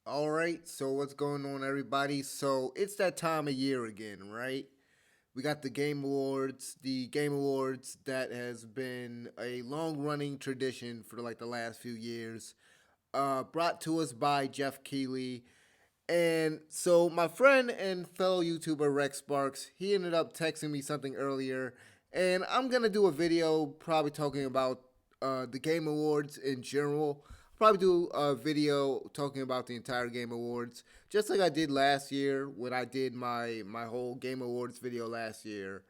All right, so what's going on, everybody? So it's that time of year again, right? We got the Game Awards that has been a long running tradition for like the last few years, brought to us by Jeff Keighley. And so my friend and fellow YouTuber Rex Sparks, he ended up texting me something earlier, and I'm gonna do a video probably talking about the Game Awards in general. Probably do a video talking about the entire Game Awards, just like I did last year when I did my whole Game Awards video last year.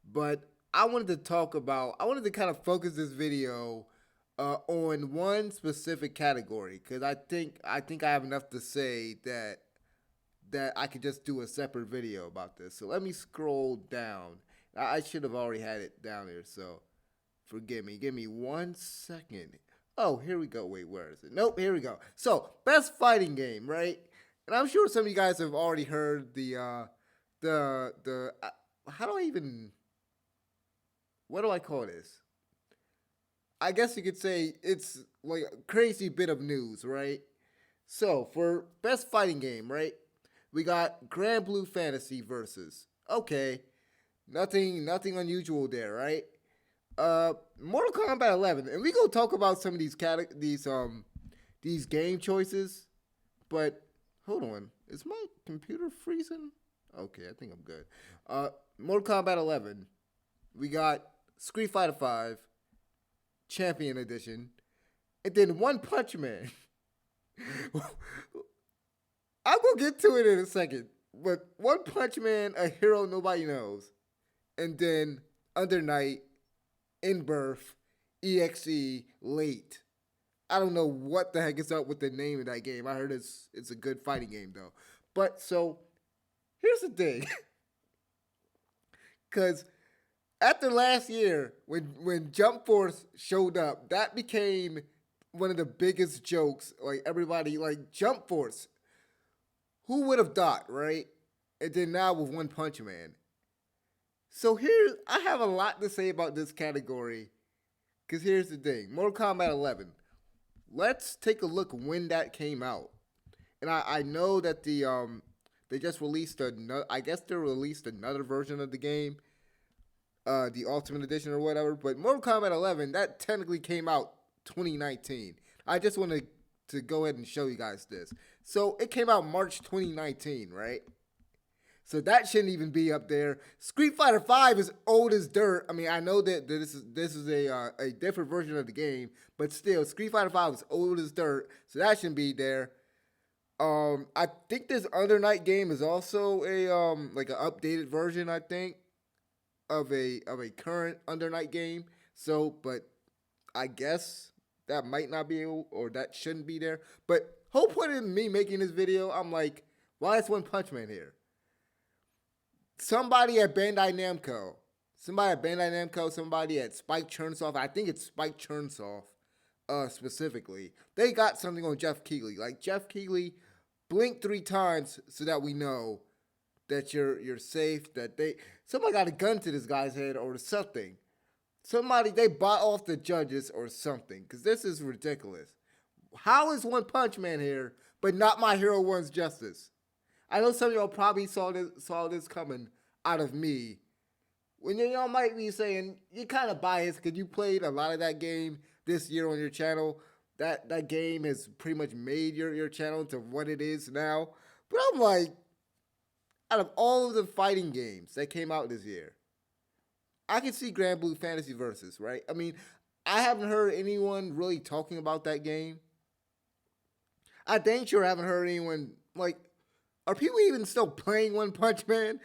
But I wanted to kind of focus this video on one specific category because I think I have enough to say that I could just do a separate video about this. So let me scroll down. I should have already had it down here, so forgive me. Give me 1 second. Oh, here we go. Wait, where is it? Nope, here we go. So, best fighting game, right? And I'm sure some of you guys have already heard the how do I even what do I call this? I guess you could say it's like a crazy bit of news, right? So, for best fighting game, right? We got Grand Blue Fantasy versus. Okay, nothing unusual there, right? Mortal Kombat 11, and we gonna talk about some of these game choices. But hold on, is my computer freezing? Okay, I think I'm good. Mortal Kombat 11, we got Street Fighter 5 Champion Edition, and then One Punch Man. I'm gonna get to it in a second, but One Punch Man, a hero nobody knows, and then Under Night, In Birth, EXE, Late. I don't know what the heck is up with the name of that game. I heard it's a good fighting game though. But so here's the thing, because after last year when Jump Force showed up, that became one of the biggest jokes. Like everybody, like Jump Force. Who would have thought, right? And then now with One Punch Man. So here, I have a lot to say about this category. Because here's the thing Mortal Kombat 11. Let's take a look when that came out. And I know that they just released another, I guess they released another version of the game, the Ultimate Edition or whatever. But Mortal Kombat 11, that technically came out 2019. I just want to go ahead and show you guys this. So it came out March 2019, right? So that shouldn't even be up there. Street Fighter V is old as dirt. I mean, I know that this is a different version of the game, but still, Street Fighter V is old as dirt, so that shouldn't be there. I think this Under Night game is also a like an updated version. I think of a current Under Night game. So, but I guess that might not be able, or that shouldn't be there. But whole point of me making this video, I'm like, why is One Punch Man here? Somebody at Bandai Namco, somebody at Spike Chunsoft. I think it's Spike Chunsoft, specifically. They got something on Jeff Keighley. Like Jeff Keighley, blink 3 times so that we know that you're safe. That somebody got a gun to this guy's head or something. Somebody they bought off the judges or something. Because this is ridiculous. How is One Punch Man here, but not My Hero One's Justice? I know some of y'all probably saw this coming out of me. When y'all might be saying you're kind of biased because you played a lot of that game this year on your channel. That game has pretty much made your channel to what it is now. But I'm like, out of all of the fighting games that came out this year, I can see Grand Blue Fantasy Versus, right? I mean, I haven't heard anyone really talking about that game. I dang sure haven't heard anyone like, are people even still playing One Punch Man?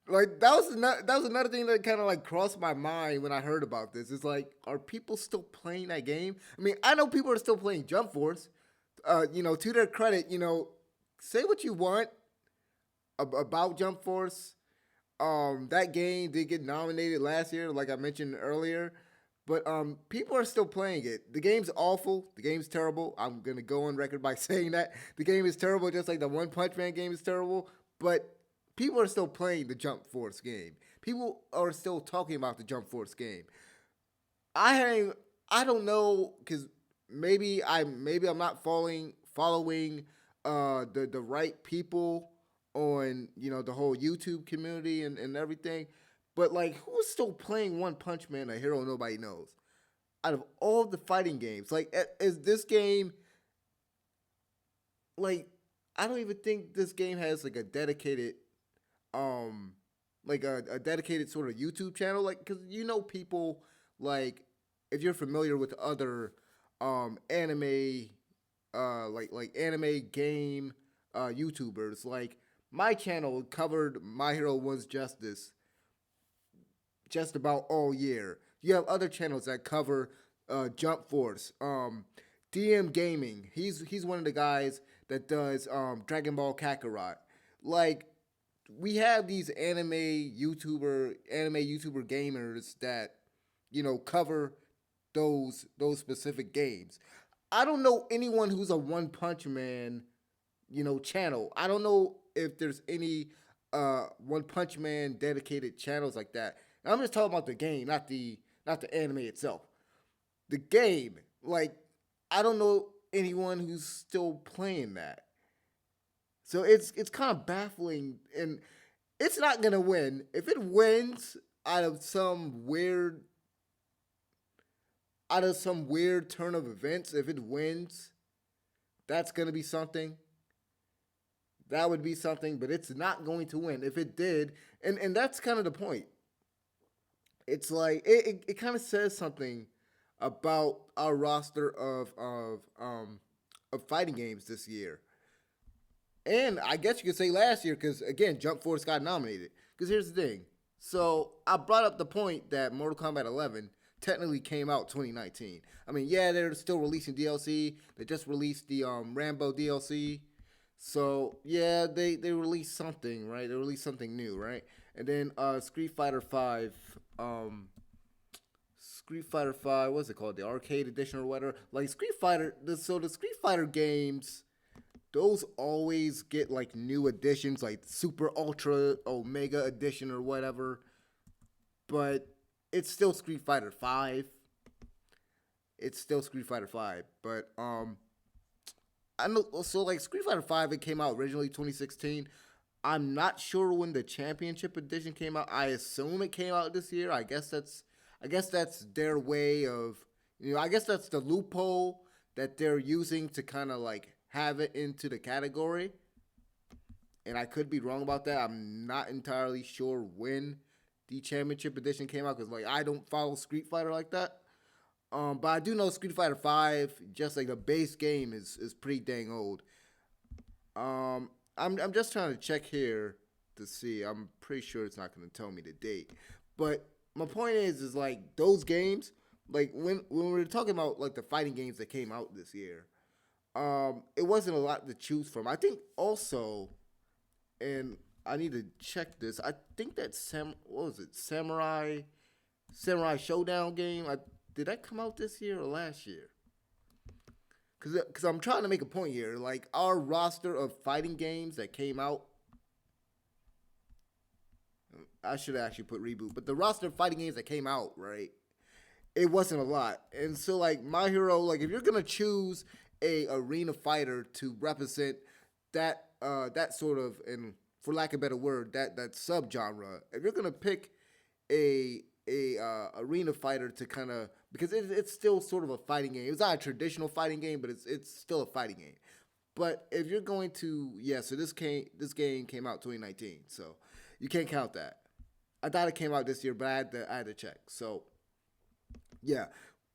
Like that was another thing that kind of like crossed my mind when I heard about this. It's like, are people still playing that game? I mean, I know people are still playing Jump Force. To their credit, say what you want about Jump Force. That game did get nominated last year, like I mentioned earlier. But people are still playing it. The game's awful. The game's terrible. I'm gonna go on record by saying that the game is terrible, just like the One Punch Man game is terrible. But people are still playing the Jump Force game. People are still talking about the Jump Force game. I don't know because maybe I'm not following the right people on the whole YouTube community and everything. But like, who's still playing One Punch Man, a hero nobody knows? Out of all the fighting games, like, is this game like? I don't even think this game has like a dedicated, um, like a dedicated sort of YouTube channel. Like, because people like, if you're familiar with other anime like anime game YouTubers. Like, my channel covered My Hero One's Justice just about all year. You have other channels that cover Jump Force, DM Gaming. He's one of the guys that does Dragon Ball Kakarot. Like, we have these anime YouTuber gamers that cover those specific games. I don't know anyone who's a One Punch Man, channel. I don't know if there's any One Punch Man dedicated channels like that. And I'm just talking about the game, not the anime itself. The game, like, I don't know anyone who's still playing that. So it's kind of baffling, and it's not gonna win. If it wins out of some weird turn of events, if it wins, that's gonna be something. That would be something, but it's not going to win. If it did, and that's kind of the point. It's like it kind of says something about our roster of fighting games this year. And I guess you could say last year, because again, Jump Force got nominated. Because here's the thing. So I brought up the point that Mortal Kombat 11 technically came out 2019. I mean, yeah, they're still releasing DLC. They just released the Rambo DLC. So yeah, they released something, right? They released something new, right? And then Street Fighter Five, what's it called? The arcade edition or whatever. Like Street Fighter, the Street Fighter games, those always get like new editions, like Super Ultra Omega Edition or whatever. But it's still Street Fighter Five. It's still Street Fighter Five. But I know, so like Street Fighter Five, it came out originally 2016. I'm not sure when the Championship Edition came out. I assume it came out this year. I guess that's their way of, I guess that's the loophole that they're using to kind of like have it into the category. And I could be wrong about that. I'm not entirely sure when the Championship Edition came out, because like I don't follow Street Fighter like that. But I do know Street Fighter Five, just like the base game, is pretty dang old. I'm just trying to check here to see. I'm pretty sure it's not going to tell me the date. But my point is like those games, like when we were talking about like the fighting games that came out this year, it wasn't a lot to choose from. I think also, and I need to check this. I think that what was it, Samurai Showdown game? Did that come out this year or last year? Because I'm trying to make a point here. Like, our roster of fighting games that came out, I should actually put reboot, but the roster of fighting games that came out, right? It wasn't a lot. And so, like, My Hero, like, if you're going to choose a arena fighter to represent that sort of, and for lack of a better word, that subgenre, if you're going to pick a arena fighter to kind of, because it's still sort of a fighting game. It's not a traditional fighting game, but it's still a fighting game. But if you're going to, yeah, so this game came out 2019, so you can't count that. I thought it came out this year, but I had to check. So yeah,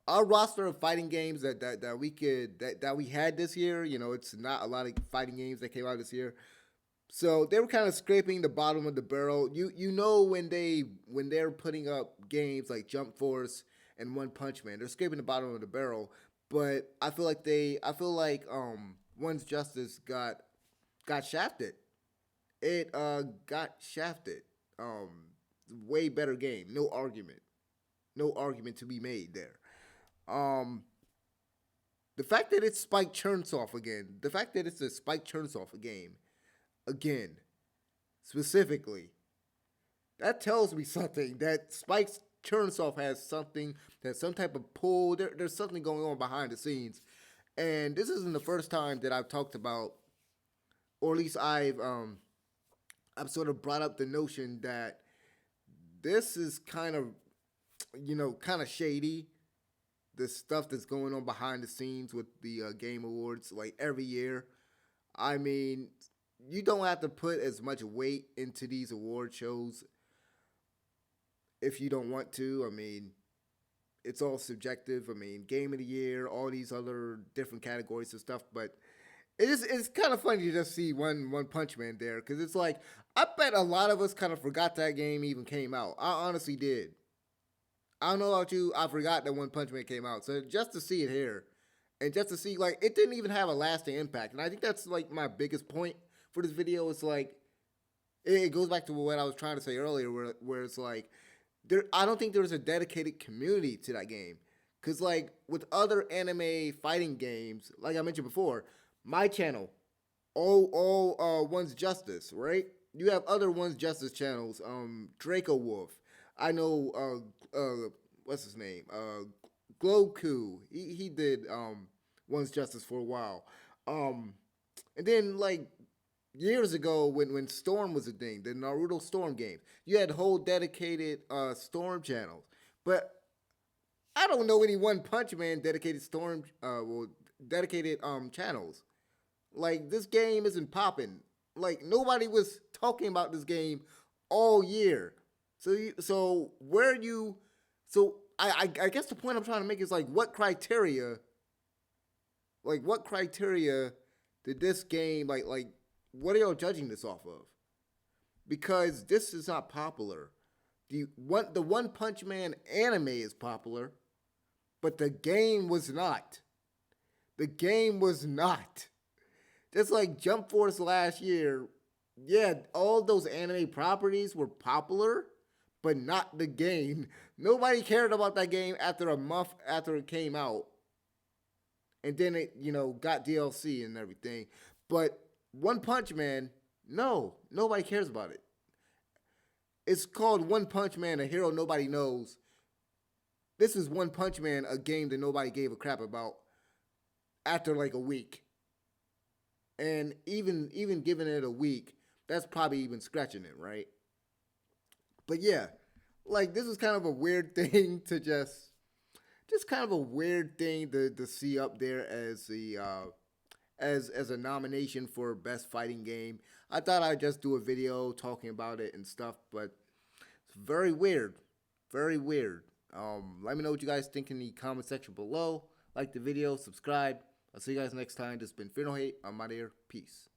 our roster of fighting games that we had this year, it's not a lot of fighting games that came out this year. So they were kind of scraping the bottom of the barrel. When they're putting up games like Jump Force and One Punch Man, they're scraping the bottom of the barrel. But I feel like One's Justice got shafted. It got shafted. Way better game. No argument. No argument to be made there. Um, the fact that it's Spike Chunsoft again. The fact that it's a Spike Chunsoft game again, specifically, that tells me something. That Spike Chunsoft has something, that some type of pull. There's something going on behind the scenes, and this isn't the first time that I've talked about or at least I've sort of brought up the notion that this is kind of, kind of shady. The stuff that's going on behind the scenes with the Game Awards, like every year. I mean, you don't have to put as much weight into these award shows if you don't want to. I mean, it's all subjective. I mean, Game of the Year, all these other different categories and stuff, but it's kind of funny to just see One Punch Man there because it's like I bet a lot of us kind of forgot that game even came out. I honestly did. I don't know about you. I forgot that One Punch Man came out. So just to see it here, and just to see like it didn't even have a lasting impact, and I think that's like my biggest point for this video. It's like it goes back to what I was trying to say earlier, where it's like there. I don't think there's a dedicated community to that game, because like with other anime fighting games, like I mentioned before, my channel, all One's Justice, right? You have other One's Justice channels, Draco Wolf. I know what's his name? Gloku. He did One's Justice for a while. Um and then like years ago when Storm was a thing, the Naruto Storm games, you had whole dedicated Storm channels. But I don't know any One Punch Man dedicated Storm dedicated channels. Like this game isn't popping. Like nobody was talking about this game all year. So where you so I guess the point I'm trying to make is like what criteria did this game like what are y'all judging this off of? Because this is not popular. The One Punch Man anime is popular, but the game was not. The game was not. Just like Jump Force last year, yeah, all those anime properties were popular, but not the game. Nobody cared about that game after a month after it came out. And then it, got DLC and everything. But One Punch Man, no, nobody cares about it. It's called One Punch Man, a hero nobody knows. This is One Punch Man, a game that nobody gave a crap about after like a week. And even giving it a week, that's probably even scratching it, right? But yeah, like this is kind of a weird thing to just kind of a weird thing to see up there as the as a nomination for best fighting game. I thought I'd just do a video talking about it and stuff, but it's very weird, very weird. Let me know what you guys think in the comment section below. Like the video, subscribe. I'll see you guys next time. This has been Fear No Hate. I'm out of here. Peace.